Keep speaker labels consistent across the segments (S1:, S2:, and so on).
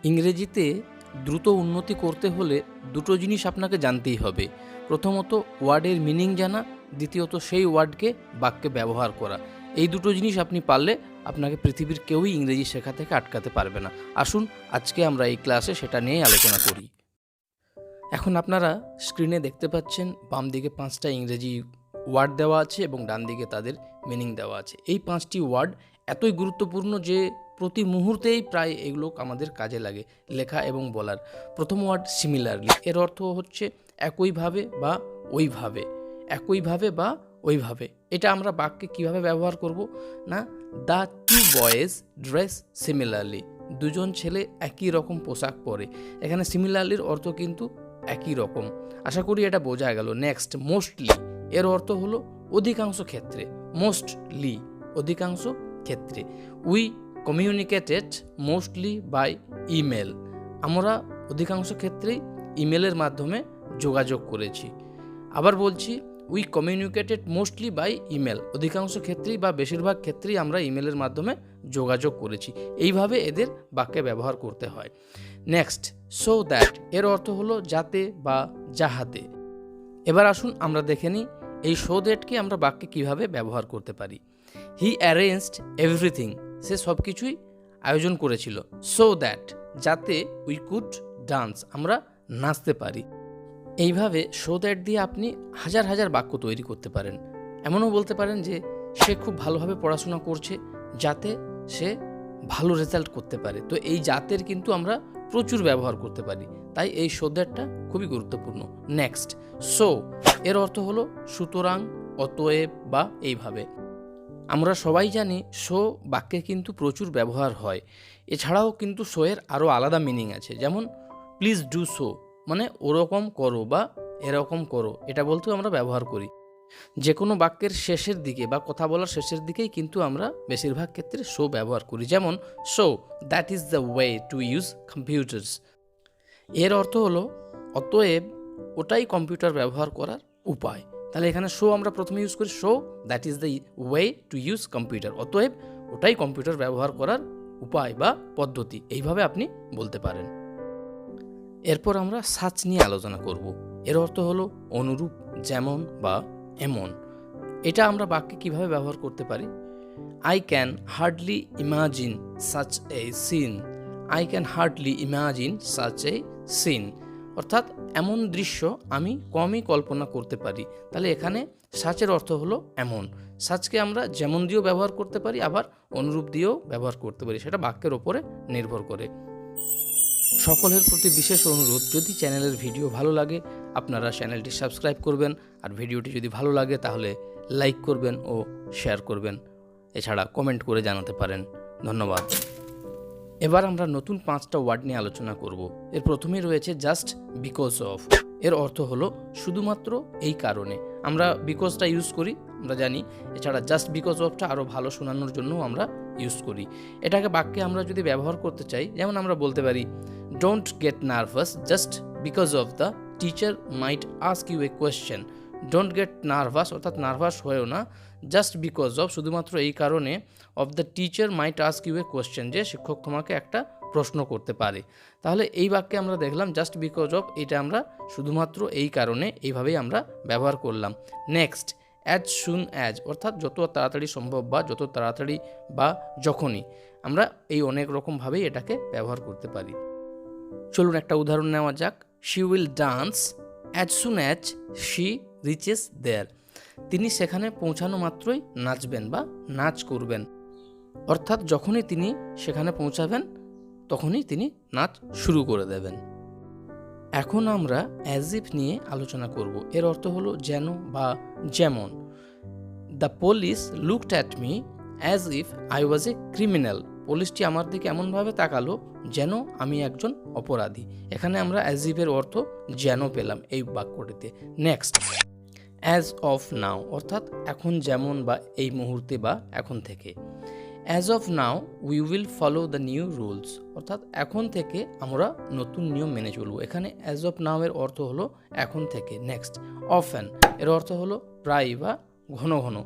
S1: ইংরেজিতে দ্রুত উন্নতি করতে হলে দুটো জিনিস আপনাকে জানতেই হবে। প্রথমত ওয়ার্ডের মিনিং জানা, দ্বিতীয়ত সেই ওয়ার্ডকে বাক্যে ব্যবহার করা। এই দুটো জিনিস আপনি পারলে আপনাকে পৃথিবীর কেউই ইংরেজি শেখা থেকে আটকাতে পারবে না। আসুন আজকে আমরা এই ক্লাসে সেটা নিয়েই আলোচনা করি। এখন আপনারা স্ক্রিনে দেখতে পাচ্ছেন বাম দিকে 5টা ইংরেজি ওয়ার্ড দেওয়া আছে এবং ডান দিকে তাদের মিনিং দেওয়া আছে। এই 5টি ওয়ার্ড এতই গুরুত্বপূর্ণ যে প্রতি মুহূর্তেই প্রায় এগুলো আমাদের কাজে লাগে লেখা এবং বলার। প্রথম ওয়ার্ড সিমিলারলি, এর অর্থ হচ্ছে একইভাবে বা ওইভাবে, একইভাবে বা ওইভাবে। এটা আমরা বাক্যে কিভাবে ব্যবহার করব না, the two boys dress similarly, দুজন ছেলে একই রকম পোশাক পরে। এখানে সিমিলারলির অর্থ কিন্তু একই রকম। আশা করি এটা বোঝা গেল। নেক্সট মোস্টলি, এর অর্থ হলো অধিকাংশ ক্ষেত্রে। মোস্টলি অধিকাংশ ক্ষেত্রে। We communicated mostly by email, আমরা অধিকাংশ ক্ষেত্রেই ইমেলের মাধ্যমে যোগাযোগ করেছি। আবার বলছি, we communicated mostly by email, অধিকাংশ ক্ষেত্রেই বা বেশিরভাগ ক্ষেত্রেই আমরা ইমেলের মাধ্যমে যোগাযোগ করেছি। এইভাবে এদের বাক্যে ব্যবহার করতে হয়। নেক্সট সো দ্যাট, এর অর্থ হলো যাতে বা যাহাতে। এবার আসুন আমরা দেখে নিই এই সো দ্যাটকে আমরা বাক্যে কিভাবে ব্যবহার করতে পারি। হি অ্যারেঞ্জড এভরিথিং, সে সব কিছুই আয়োজন করেছিল। সো দ্যাট, যাতে উই কুড ডান্স, আমরা নাচতে পারি। এইভাবে সো দ্যাট দিয়ে আপনি হাজার হাজার বাক্য তৈরি করতে পারেন। এমনও বলতে পারেন যে সে খুব ভালোভাবে পড়াশোনা করছে যাতে সে ভালো রেজাল্ট করতে পারে। তো এই জাতের কিন্তু আমরা প্রচুর ব্যবহার করতে পারি, তাই এই সো দ্যাটটা খুবই গুরুত্বপূর্ণ। নেক্সট সো, এর অর্থ হলো সুতরাং, অতএব বা এইভাবে। আমরা সবাই জানি সো বাক্যে কিন্তু প্রচুর ব্যবহার হয়। এছাড়াও কিন্তু সো এর আরও আলাদা মিনিং আছে, যেমন প্লিজ ডু সো, মানে ওরকম করো বা এরকম করো, এটা বলতেও আমরা ব্যবহার করি। যে কোনো বাক্যের শেষের দিকে বা কথা বলার শেষের দিকেই কিন্তু আমরা বেশিরভাগ ক্ষেত্রে সো ব্যবহার করি। যেমন so that is the way to use computers, এর অর্থ হলো অতএব ওটাই কম্পিউটার ব্যবহার করার উপায়। তাহলে এখানে শো আমরা প্রথমে ইউজ করি, show that is the way to use computer, অতএব ওটাই কম্পিউটার ব্যবহার করার উপায় বা পদ্ধতি, এইভাবে আপনি বলতে পারেন। এরপর আমরা সাচ নিয়ে আলোচনা করব। এর অর্থ হলো অনুরূপ, যেমন বা এমন। এটা আমরা বাক্যে কিভাবে ব্যবহার করতে পারি। I can hardly imagine such a scene, I can hardly imagine such a scene, অর্থাৎ এমন দৃশ্য আমি কমই কল্পনা করতে পারি। তাহলে এখানে সাচের অর্থ হলো এমন। সাচকে আমরা যেমন দিয়েও ব্যবহার করতে পারি, আবার অনুরূপ দিয়েও ব্যবহার করতে পারি, সেটা বাক্যের ওপরে নির্ভর করে। সকলের প্রতি বিশেষ অনুরোধ, যদি চ্যানেলের ভিডিও ভালো লাগে আপনারা চ্যানেলটি সাবস্ক্রাইব করবেন, আর ভিডিওটি যদি ভালো লাগে তাহলে লাইক করবেন ও শেয়ার করবেন। এছাড়া কমেন্ট করে জানাতে পারেন। ধন্যবাদ। এবার আমরা নতুন 5টা ওয়ার্ড নিয়ে আলোচনা করব। এর প্রথমেই রয়েছে জাস্ট বিকজ অফ, এর অর্থ হলো শুধুমাত্র এই কারণে। আমরা বিকজটা ইউজ করি, আমরা জানি। এছাড়া জাস্ট বিকজ অফটা আরও ভালো শোনানোর জন্য আমরা ইউজ করি। এটাকে বাক্যে আমরা যদি ব্যবহার করতে চাই, যেমন আমরা বলতে পারি don't get nervous just because of the teacher might ask you a question. Don't get nervous, অর্থাৎ নার্ভাস হয়েও না, জাস্ট বিকজ অফ, শুধুমাত্র এই কারণে, of the teacher might ask you a question, যে শিক্ষক তোমাকে একটা প্রশ্ন করতে পারে। তাহলে এই বাক্যে আমরা দেখলাম জাস্ট বিকজ অফ, এটা আমরা শুধুমাত্র এই কারণে, এইভাবেই আমরা ব্যবহার করলাম। নেক্সট অ্যাজ সুন অ্যাজ, অর্থাৎ যত তাড়াতাড়ি সম্ভব বা যত তাড়াতাড়ি বা যখনই, আমরা এই অনেক রকমভাবেই এটাকে ব্যবহার করতে পারি। চলুন একটা উদাহরণ নেওয়া যাক। She will dance as soon as she reaches there, তিনি সেখানে পৌঁছানো মাত্রই নাচবেন বা নাচ করবেন, অর্থাৎ যখনই তিনি সেখানে পৌঁছাবেন তখনই তিনি নাচ শুরু করে দেবেন। এখন আমরা অ্যাজ ইফ নিয়ে আলোচনা করব। এর অর্থ হলো যেন বা যেমন। The police looked at me as if I was a criminal, পুলিশটি আমার দিকে এমনভাবে তাকালো যেন আমি একজন অপরাধী। এখানে আমরা অ্যাজ ইফের অর্থ যেন পেলাম এই বাক্যটিতে। নেক্সট অ্যাজ অফ নাও, অর্থাৎ এখন যেমন বা এই মুহূর্তে বা এখন থেকে। As of now we will follow the new rules, অর্থাৎ এখন থেকে আমরা নতুন নিয়ম মেনে চলবো। এখানে অ্যাজ অফ নাও এর অর্থ হলো এখন থেকে। নেক্সট অফেন, এর অর্থ হলো প্রায় বা ঘন ঘন।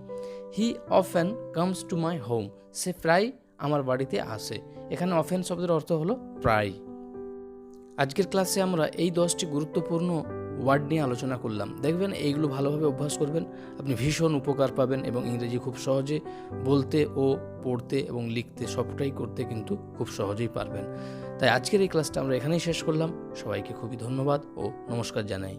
S1: He often comes to my home, সে প্রায় আমার বাড়িতে আসে। এখানে অফেন শব্দের অর্থ হলো প্রায়। আজকের ক্লাসে আমরা এই 10টি গুরুত্বপূর্ণ ওয়ার্ড নিয়ে আলোচনা করলাম। দেখবেন এইগুলো ভালোভাবে অভ্যাস করবেন, আপনি ভীষণ উপকার পাবেন এবং ইংরেজি খুব সহজে বলতে ও পড়তে এবং লিখতে সবটাই করতে কিন্তু খুব সহজেই পারবেন। তাই আজকের এই ক্লাসটা আমরা এখানেই শেষ করলাম। সবাইকে খুবই ধন্যবাদ ও নমস্কার জানাই।